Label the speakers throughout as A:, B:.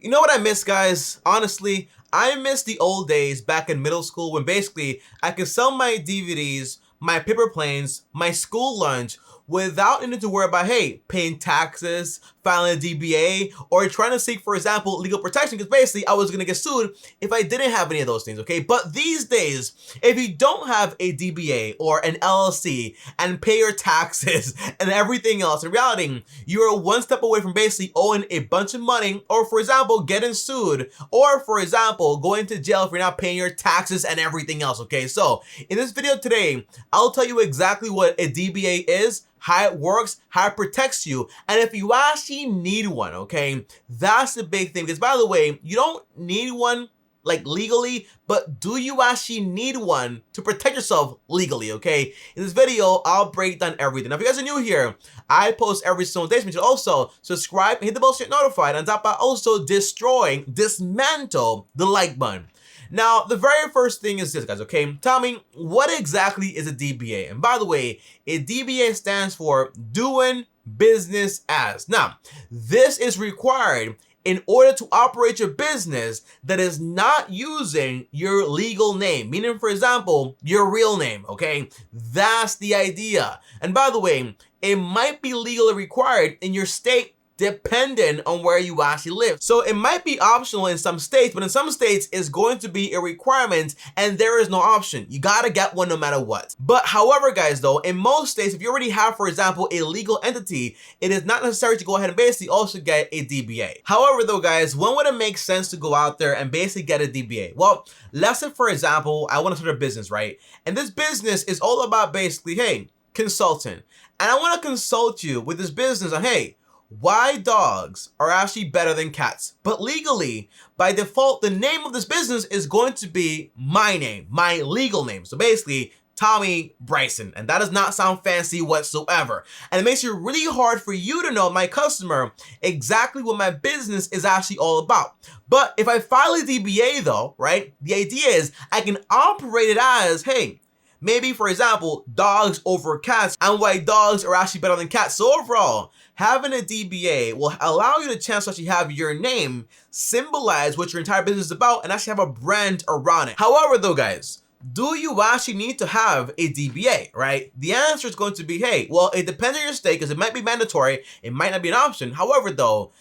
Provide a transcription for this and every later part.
A: You know what I miss, guys? Honestly, I miss the old days back in middle school when basically I could sell my DVDs, my paper planes, my school lunch without needing to worry about, hey, paying taxes, filing a DBA, or trying to seek, for example, legal protection, because basically I was gonna get sued if I didn't have any of those things, okay? But these days, if you don't have a DBA or an LLC and pay your taxes and everything else, in reality, you are one step away from basically owing a bunch of money, or for example, getting sued, or for example, going to jail if you're not paying your taxes and everything else, okay? So in this video today, I'll tell you exactly what a DBA is, how it works, how it protects you, and if you actually need one, okay? That's the big thing, because by the way, you don't need one like legally, but do you actually need one to protect yourself legally, okay? In this video, I'll break down everything. Now, if you guys are new here, I post every single day, so you should also subscribe and hit the bell so you're notified, and top by also dismantle the like button. Now, the very first thing is this, guys, okay? Tell me, what exactly is a DBA? And by the way, a DBA stands for doing business as. Now, this is required in order to operate your business that is not using your legal name, meaning, for example, your real name, okay? That's the idea. And by the way, it might be legally required in your state depending on where you actually live. So it might be optional in some states, but in some states it's going to be a requirement and there is no option. You gotta get one no matter what. But however, guys, though, in most states, if you already have, for example, a legal entity, it is not necessary to go ahead and basically also get a DBA. However, though, guys, when would it make sense to go out there and basically get a DBA? Well, let's say, for example, I want to start a business, right? And this business is all about basically, hey, consulting. And I want to consult you with this business on, hey, why dogs are actually better than cats. But legally, by default, the name of this business is going to be my name, my legal name. So basically, Tommy Bryson, and that does not sound fancy whatsoever. And it makes it really hard for you to know, my customer, exactly what my business is actually all about. But if I file a DBA though, right, the idea is I can operate it as, hey, maybe, for example, dogs over cats, and why dogs are actually better than cats. So overall, having a DBA will allow you the chance to actually have your name symbolize what your entire business is about and actually have a brand around it. However, though, guys, do you actually need to have a DBA, right? The answer is going to be, hey, well, it depends on your state because it might be mandatory, it might not be an option. However, though,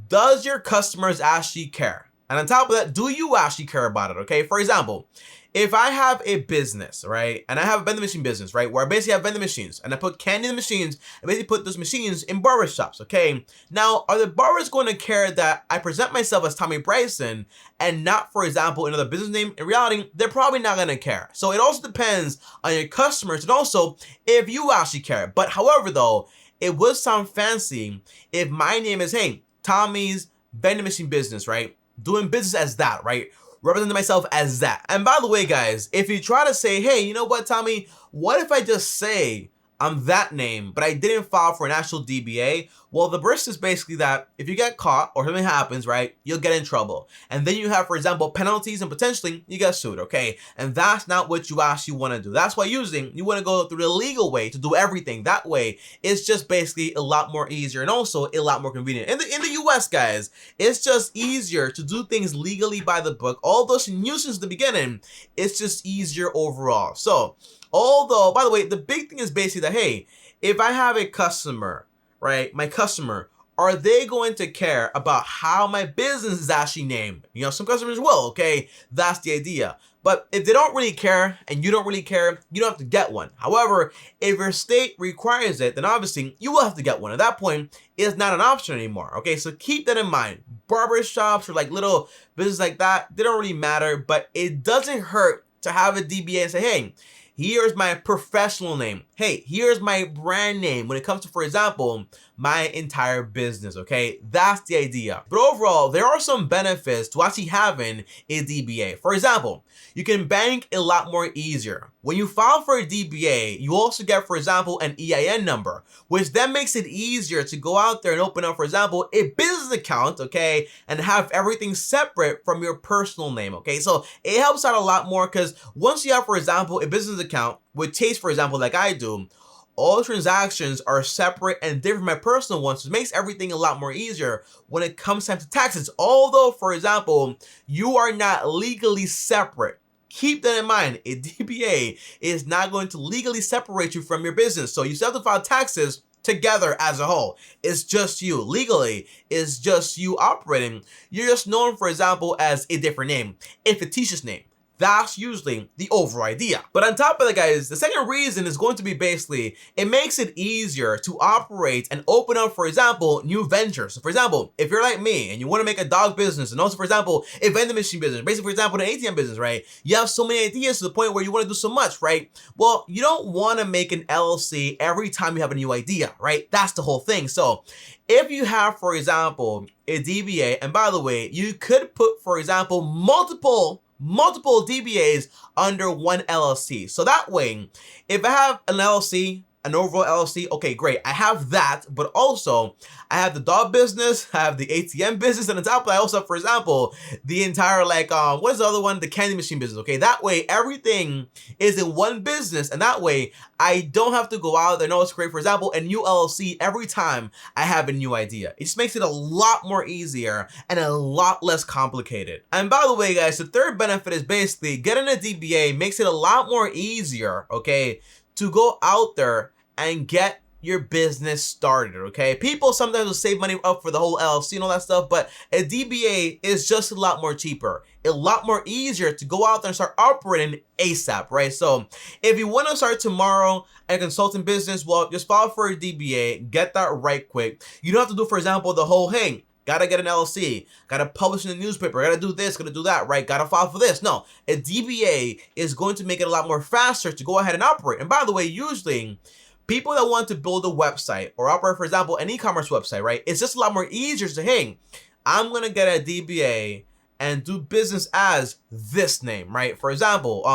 A: does your customers actually care? And on top of that, do you actually care about it, okay? For example, if I have a business, right, and I have a vending machine business, right, where I basically have vending machines and I put candy in the machines, I basically put those machines in barber shops, okay? Now, are the barbers going to care that I present myself as Tommy Bryson and not, for example, another business name? In reality, they're probably not going to care. So it also depends on your customers and also if you actually care. But however, though, it would sound fancy if my name is, hey, Tommy's vending machine business, right? Doing business as that, right? Representing myself as that. And by the way, guys, if you try to say, hey, you know what, Tommy, what if I just say I'm that name, but I didn't file for an actual DBA? Well, the risk is basically that if you get caught or something happens, right, you'll get in trouble. And then you have, for example, penalties and potentially you get sued, okay? And that's not what you actually want to do. That's why usually you want to go through the legal way to do everything. That way, it's just basically a lot more easier and also a lot more convenient. In the US, guys, it's just easier to do things legally by the book. All those nuisance at the beginning, it's just easier overall. So, although, by the way, the big thing is basically that, hey, if I have a customer, right, my customer, are they going to care about how my business is actually named? You know, some customers will, okay? That's the idea. But if they don't really care and you don't really care, you don't have to get one. However, if your state requires it, then obviously you will have to get one. At that point, it's not an option anymore, okay? So keep that in mind. Barber shops or like little businesses like that, they don't really matter, but it doesn't hurt to have a DBA and say, hey, here's my professional name. Hey, here's my brand name when it comes to, for example, my entire business, okay? That's the idea. But overall, there are some benefits to actually having a DBA. For example, you can bank a lot more easier. When you file for a DBA, you also get, for example, an EIN number, which then makes it easier to go out there and open up, for example, a business account, okay, and have everything separate from your personal name, okay? So it helps out a lot more because once you have, for example, a business account with Taste, for example, like I do, all transactions are separate and different from my personal ones, so it makes everything a lot more easier when it comes time to taxes. Although, for example, you are not legally separate. Keep that in mind. A DBA is not going to legally separate you from your business. So you still have to file taxes together as a whole. It's just you. Legally, it's just you operating. You're just known, for example, as a different name, a fictitious name. That's usually the overall idea. But on top of that, guys, the second reason is going to be basically, it makes it easier to operate and open up, for example, new ventures. So for example, if you're like me and you want to make a dog business and also, for example, a vending machine business, basically, for example, an ATM business, right? You have so many ideas to the point where you want to do so much, right? Well, you don't want to make an LLC every time you have a new idea, right? That's the whole thing. So if you have, for example, a DBA, and by the way, you could put, for example, multiple DBAs under one LLC. So that way, if I have an LLC, an overall LLC, okay, great. I have that, but also I have the dog business, I have the ATM business, and on top of that, I also have, for example, the entire what is the other one? The candy machine business, okay? That way, everything is in one business, and that way, I don't have to go out there and always create, for example, a new LLC every time I have a new idea. It just makes it a lot more easier and a lot less complicated. And by the way, guys, the third benefit is basically getting a DBA makes it a lot more easier, okay, to go out there and get your business started, okay? People sometimes will save money up for the whole LLC and all that stuff, but a DBA is just a lot more cheaper, a lot more easier to go out there and start operating ASAP, right? So if you want to start tomorrow a consulting business, well, just file for a DBA, get that right quick. You don't have to do, for example, the whole thing. Gotta get an LLC, gotta publish in the newspaper, gotta do this, gotta do that, right? Gotta file for this. No, a DBA is going to make it a lot more faster to go ahead and operate. And by the way, usually, people that want to build a website or operate, for example, an e-commerce website, right? It's just a lot more easier to say, hey, I'm gonna get a DBA and do business as this name, right? For example,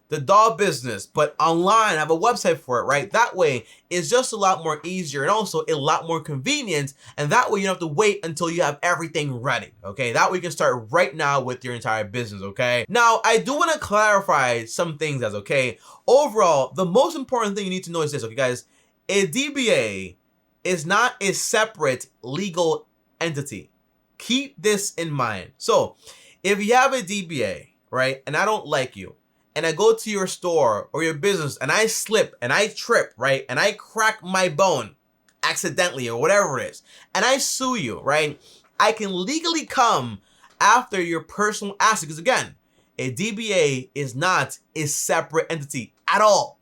A: the dog business, but online, I have a website for it, right? That way, it's just a lot more easier and also a lot more convenient. And that way, you don't have to wait until you have everything ready, okay? That way, you can start right now with your entire business, okay? Now, I do want to clarify some things, guys, okay? Overall, the most important thing you need to know is this, okay, guys? A DBA is not a separate legal entity. Keep this in mind. So, if you have a DBA, right, and I don't like you, and I go to your store or your business and I slip and I trip, right? And I crack my bone accidentally or whatever it is, and I sue you, right? I can legally come after your personal asset because again, a DBA is not a separate entity at all,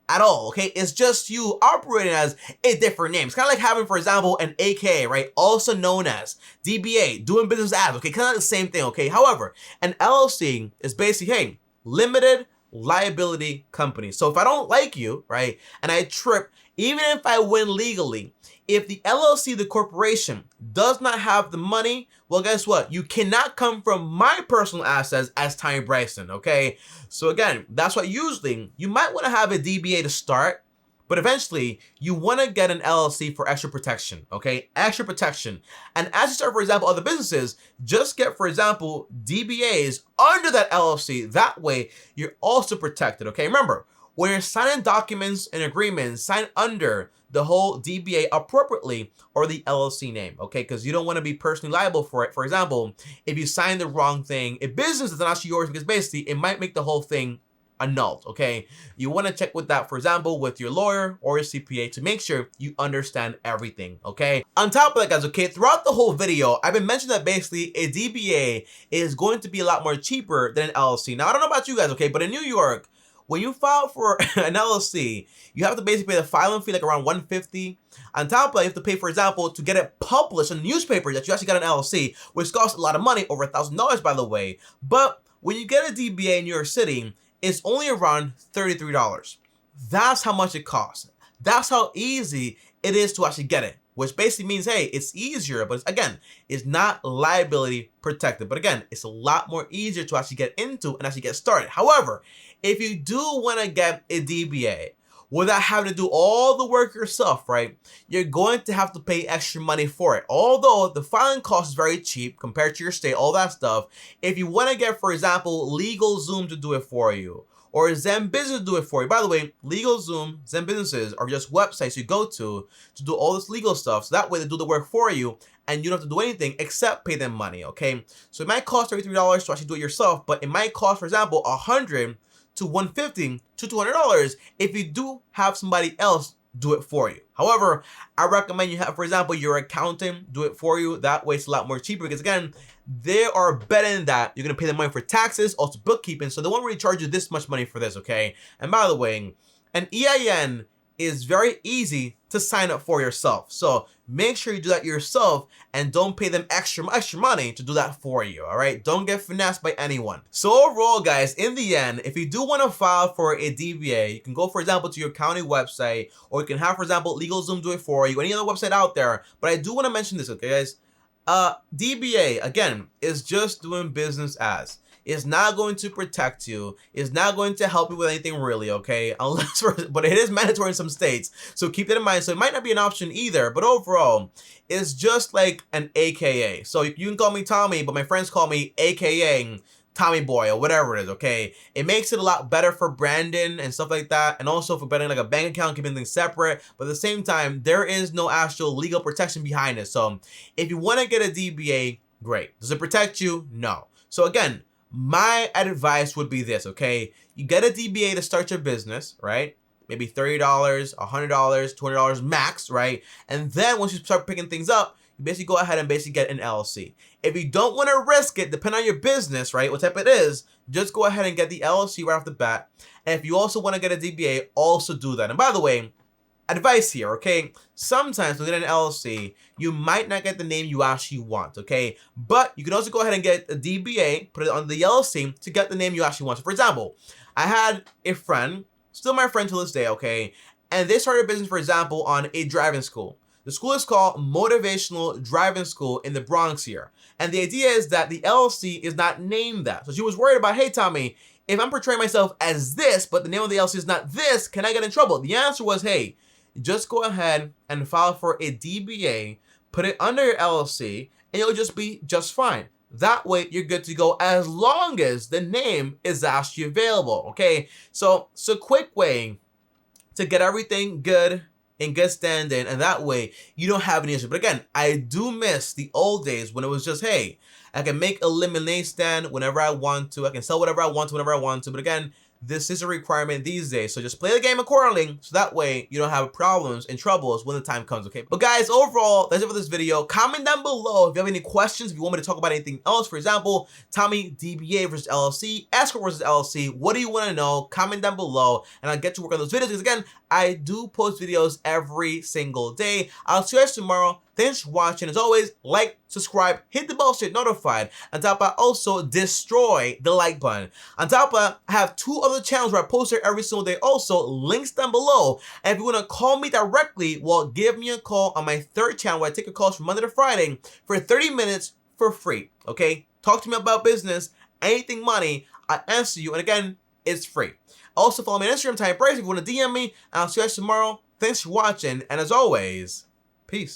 A: okay? It's just you operating as a different name. It's kind of like having, for example, an AKA, right? Also known as DBA, doing business as, okay? Kind of the same thing, okay? However, an LLC is basically, hey, limited liability company. So if I don't like you, right, and I trip, even if I win legally, if the LLC, the corporation, does not have the money, well, guess what? You cannot come from my personal assets as Tommy Bryson, okay? So again, that's why usually you might want to have a DBA to start, but eventually you want to get an LLC for extra protection, okay? Extra protection. And as you start, for example, other businesses, just get, for example, DBAs under that LLC. That way you're also protected, okay? Remember, when you're signing documents and agreements, sign under the whole DBA appropriately or the LLC name, okay? Because you don't want to be personally liable for it. For example, if you sign the wrong thing, a business is not actually yours because basically it might make the whole thing annulled, okay? You want to check with that, for example, with your lawyer or your CPA to make sure you understand everything, okay? On top of that, guys, okay, throughout the whole video, I've been mentioning that basically a DBA is going to be a lot more cheaper than an LLC. Now, I don't know about you guys, okay, but in New York, when you file for an LLC, you have to basically pay the filing fee like around $150. On top of that, you have to pay, for example, to get it published in the newspaper that you actually got an LLC, which costs a lot of money, over $1,000 by the way. But when you get a DBA in New York City, it's only around $33. That's how much it costs. That's how easy it is to actually get it, which basically means, hey, it's easier, but again, it's not liability protected. But again, it's a lot more easier to actually get into and actually get started. However, if you do want to get a DBA without having to do all the work yourself, right, you're going to have to pay extra money for it. Although the filing cost is very cheap compared to your state, all that stuff. If you want to get, for example, LegalZoom to do it for you, or Zen Business do it for you. By the way, LegalZoom, Zen Businesses are just websites you go to do all this legal stuff. So that way they do the work for you and you don't have to do anything except pay them money, okay? So it might cost $33 to actually do it yourself, but it might cost, for example, $100 to $150 to $200 if you do have somebody else do it for you. However, I recommend you have, for example, your accountant do it for you. That way it's a lot more cheaper because again, they are betting that you're gonna pay them money for taxes, also bookkeeping, so they won't really charge you this much money for this, okay? And by the way, an EIN is very easy to sign up for yourself. So make sure you do that yourself and don't pay them extra money to do that for you, all right? Don't get finessed by anyone. So overall, guys, in the end, if you do want to file for a DBA, you can go, for example, to your county website, or you can have, for example, LegalZoom do it for you, any other website out there. But I do want to mention this, okay, guys? DBA, again, is just doing business as. It's not going to protect you. It's not going to help you with anything really, okay? Unless, but it is mandatory in some states. So keep that in mind. So it might not be an option either, but overall, it's just like an AKA. So you can call me Tommy, but my friends call me AKA Tommy Boy or whatever it is, okay? It makes it a lot better for branding and stuff like that, and also for betting like a bank account, keeping things separate, but at the same time, there is no actual legal protection behind it. So if you want to get a DBA, great. Does it protect you? No. So again, my advice would be this, okay? You get a DBA to start your business, right? Maybe $30, $100, $200 max, right? And then once you start picking things up, you basically go ahead and basically get an LLC. If you don't want to risk it, depending on your business, right, what type it is, just go ahead and get the LLC right off the bat. And if you also want to get a DBA, also do that. And by the way, advice here, okay? Sometimes when you get an LLC, you might not get the name you actually want, okay? But you can also go ahead and get a DBA, put it on the LLC to get the name you actually want. So for example, I had a friend, still my friend to this day, okay? And they started a business, for example, on a driving school. The school is called Motivational Driving School in the Bronx here. And the idea is that the LLC is not named that. So she was worried about, hey, Tommy, if I'm portraying myself as this, but the name of the LLC is not this, can I get in trouble? The answer was, hey, just go ahead and file for a DBA, put it under your LLC, and you'll just be just fine. That way, you're good to go as long as the name is actually available, okay? So it's a quick way to get everything good in good standing, and that way, you don't have any issue. But again, I do miss the old days when it was just, hey, I can make a lemonade stand whenever I want to. I can sell whatever I want to whenever I want to. But again, this is a requirement these days, so just play the game accordingly, so that way you don't have problems and troubles when the time comes, okay? But guys, overall, that's it for this video. Comment down below if you have any questions, if you want me to talk about anything else. For example, Tommy DBA versus LLC, escort versus LLC. What do you want to know? Comment down below, and I'll get to work on those videos, because again, I do post videos every single day. I'll see you guys tomorrow. Thanks for watching. As always, like, subscribe, hit the bell so you're notified. On top of that, also destroy the like button. On top of that, I have 2 other channels where I post here every single day. Also, links down below. And if you want to call me directly, well, give me a call on my 3rd channel where I take your calls from Monday to Friday for 30 minutes for free. Okay? Talk to me about business, anything money. I answer you. And again, it's free. Also, follow me on Instagram, TommyBryson, if you want to DM me. And I'll see you guys tomorrow. Thanks for watching. And as always, peace.